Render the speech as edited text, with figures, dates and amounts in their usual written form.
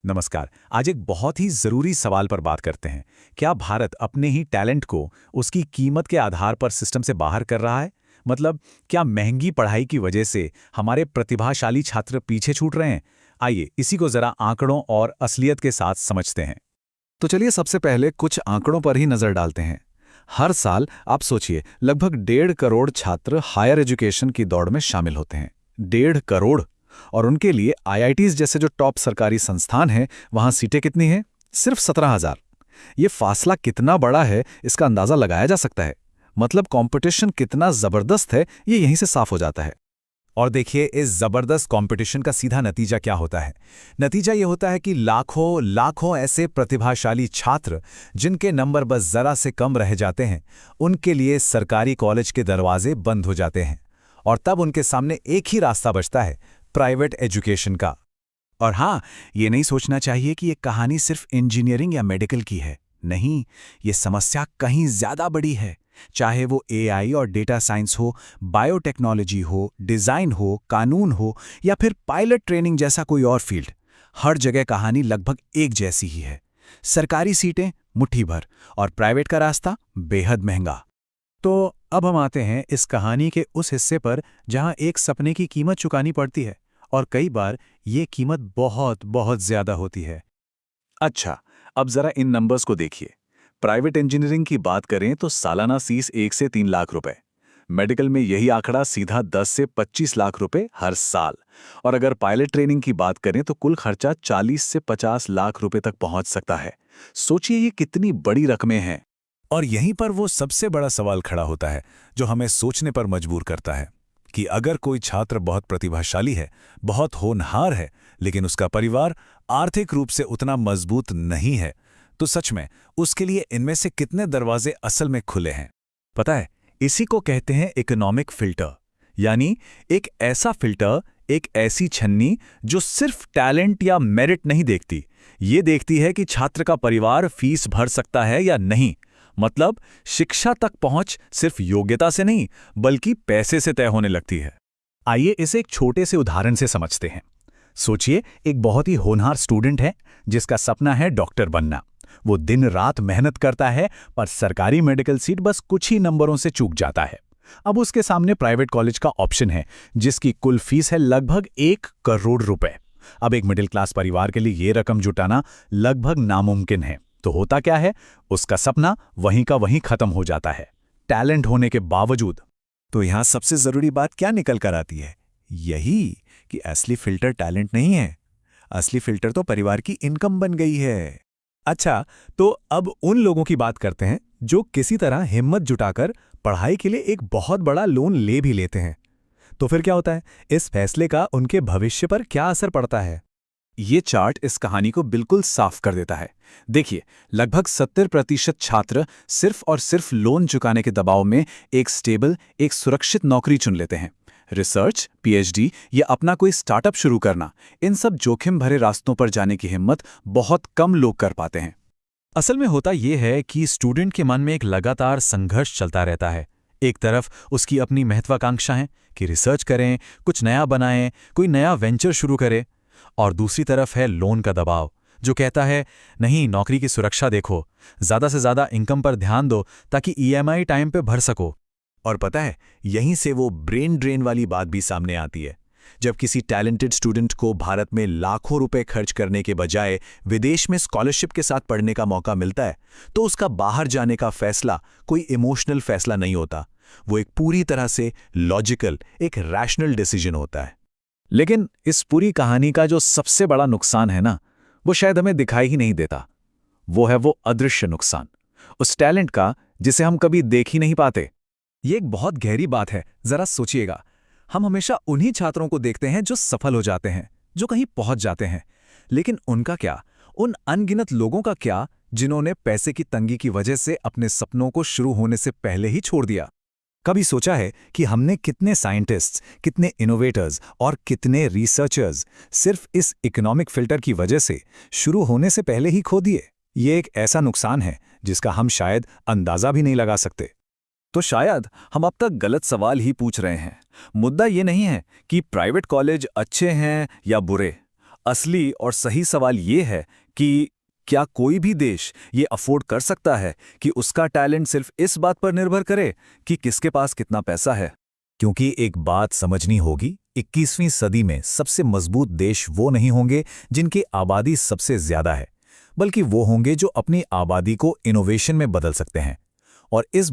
नमस्कार। आज एक बहुत ही ज़रूरी सवाल पर बात करते हैं। क्या भारत अपने ही टैलेंट को उसकी कीमत के आधार पर सिस्टम से बाहर कर रहा है? मतलब क्या महंगी पढ़ाई की वजह से हमारे प्रतिभाशाली छात्र पीछे छूट रहे हैं? आइए इसी को ज़रा आंकड़ों और असलियत के साथ समझते हैं। तो चलिए सबसे पहले कुछ आंकड़ों पर ही नजर डालते हैं। हर साल आप सोचिए लगभग 1.5 करोड़ छात्र हायर एजुकेशन की दौड़ में शामिल होते हैं। 1.5 करोड़। और उनके लिए आईआईटीज जैसे जो टॉप सरकारी संस्थान हैं वहां सीटें कितनी हैं? सिर्फ 17,000। ये फासला कितना बड़ा है इसका अंदाजा लगाया जा सकता है। मतलब कंपटीशन कितना जबरदस्त है ये यहीं से साफ हो जाता है। और देखिए इस जबरदस्त कंपटीशन का सीधा नतीजा क्या होता है। नतीजा ये होता है कि लाखों लाखों ऐसे प्रतिभाशाली छात्र जिनके नंबर बस जरा से कम रह जाते हैं, उनके लिए सरकारी कॉलेज के दरवाजे बंद हो जाते हैं और तब उनके सामने एक ही रास्ता बचता है, प्राइवेट एजुकेशन का। और हाँ, ये नहीं सोचना चाहिए कि ये कहानी सिर्फ इंजीनियरिंग या मेडिकल की है। नहीं, ये समस्या कहीं ज्यादा बड़ी है। चाहे वो एआई और डेटा साइंस हो, बायोटेक्नोलॉजी हो, डिजाइन हो, कानून हो या फिर पायलट ट्रेनिंग जैसा कोई और फील्ड, हर जगह कहानी लगभग एक जैसी ही है। सरकारी सीटें मुट्ठी भर और प्राइवेट का रास्ता बेहद महंगा। तो अब हम आते हैं इस कहानी के उस हिस्से पर जहां एक सपने की कीमत चुकानी पड़ती है और कई बार ये कीमत बहुत बहुत ज्यादा होती है। अच्छा, अब जरा इन नंबर्स को देखिए। प्राइवेट इंजीनियरिंग की बात करें तो सालाना फीस 1 से 3 लाख रुपए। मेडिकल में यही आंकड़ा सीधा 10 से 25 लाख रुपए हर साल। और अगर पायलट ट्रेनिंग की बात करें तो कुल खर्चा 40 से 50 लाख रुपए तक पहुंच सकता है। सोचिए ये कितनी बड़ी रकमें हैं। और यहीं पर वो सबसे बड़ा सवाल खड़ा होता है जो हमें सोचने पर मजबूर करता है कि अगर कोई छात्र बहुत प्रतिभाशाली है, बहुत होनहार है, लेकिन उसका परिवार आर्थिक रूप से उतना मजबूत नहीं है, तो सच में उसके लिए इनमें से कितने दरवाजे असल में खुले हैं? पता है, इसी को कहते हैं इकोनॉमिक फिल्टर। यानी एक ऐसा फिल्टर, एक ऐसी छन्नी जो सिर्फ टैलेंट या मेरिट नहीं देखती, ये देखती है कि छात्र का परिवार फीस भर सकता है या नहीं। मतलब शिक्षा तक पहुंच सिर्फ योग्यता से नहीं बल्कि पैसे से तय होने लगती है। आइए इसे एक छोटे से उदाहरण से समझते हैं। सोचिए एक बहुत ही होनहार स्टूडेंट है जिसका सपना है डॉक्टर बनना। वो दिन रात मेहनत करता है पर सरकारी मेडिकल सीट बस कुछ ही नंबरों से चूक जाता है। अब उसके सामने प्राइवेट कॉलेज का ऑप्शन है जिसकी कुल फीस है लगभग 1 करोड़ रुपए। अब एक मिडिल क्लास परिवार के लिए ये रकम जुटाना लगभग नामुमकिन है। तो होता क्या है, उसका सपना वहीं का वहीं खत्म हो जाता है, टैलेंट होने के बावजूद। तो यहां सबसे जरूरी बात क्या निकल कर आती है? यही कि असली फिल्टर टैलेंट नहीं है, असली फिल्टर तो परिवार की इनकम बन गई है। अच्छा, तो अब उन लोगों की बात करते हैं जो किसी तरह हिम्मत जुटाकर पढ़ाई के लिए एक बहुत बड़ा लोन ले भी लेते हैं। तो फिर क्या होता है? इस फैसले का उनके भविष्य पर क्या असर पड़ता है? ये चार्ट इस कहानी को बिल्कुल साफ कर देता है। देखिए, लगभग 70% छात्र सिर्फ और सिर्फ लोन चुकाने के दबाव में एक स्टेबल, एक सुरक्षित नौकरी चुन लेते हैं। रिसर्च, पीएचडी या अपना कोई स्टार्टअप शुरू करना, इन सब जोखिम भरे रास्तों पर जाने की हिम्मत बहुत कम लोग कर पाते हैं। असल में होता यह है कि स्टूडेंट के मन में एक लगातार संघर्ष चलता रहता है। एक तरफ उसकी अपनी महत्वाकांक्षा है कि रिसर्च करें, कुछ नया बनाएं, कोई नया वेंचर शुरू करें, और दूसरी तरफ है लोन का दबाव जो कहता है नहीं, नौकरी की सुरक्षा देखो, ज्यादा से ज्यादा इनकम पर ध्यान दो ताकि ईएमआई टाइम पे भर सको। और पता है, यहीं से वो ब्रेन ड्रेन वाली बात भी सामने आती है। जब किसी टैलेंटेड स्टूडेंट को भारत में लाखों रुपए खर्च करने के बजाय विदेश में स्कॉलरशिप के साथ पढ़ने का मौका मिलता है, तो उसका बाहर जाने का फैसला कोई इमोशनल फैसला नहीं होता। वो एक पूरी तरह से लॉजिकल, एक रैशनल डिसीजन होता है। लेकिन इस पूरी कहानी का जो सबसे बड़ा नुकसान है ना, वो शायद हमें दिखाई ही नहीं देता। वो है वो अदृश्य नुकसान, उस टैलेंट का जिसे हम कभी देख ही नहीं पाते। ये एक बहुत गहरी बात है, जरा सोचिएगा। हम हमेशा उन्हीं छात्रों को देखते हैं जो सफल हो जाते हैं, जो कहीं पहुंच जाते हैं। लेकिन उनका क्या? उन अनगिनत लोगों का क्या जिन्होंने पैसे की तंगी की वजह से अपने सपनों को शुरू होने से पहले ही छोड़ दिया? कभी सोचा है कि हमने कितने साइंटिस्ट्स, कितने इनोवेटर्स और कितने रिसर्चर्स सिर्फ इस इकोनॉमिक फिल्टर की वजह से शुरू होने से पहले ही खो दिए? ये एक ऐसा नुकसान है जिसका हम शायद अंदाजा भी नहीं लगा सकते। तो शायद हम अब तक गलत सवाल ही पूछ रहे हैं। मुद्दा ये नहीं है कि प्राइवेट कॉलेज अच्छे हैं या बुरे। असली और सही सवाल ये है कि क्या कोई भी देश ये अफोर्ड कर सकता है कि उसका टैलेंट सिर्फ इस बात पर निर्भर करे कि किसके पास कितना पैसा है? क्योंकि एक बात समझनी होगी, 21वीं सदी में सबसे मजबूत देश वो नहीं होंगे जिनकी आबादी सबसे ज्यादा है, बल्कि वो होंगे जो अपनी आबादी को इनोवेशन में बदल सकते हैं। और इस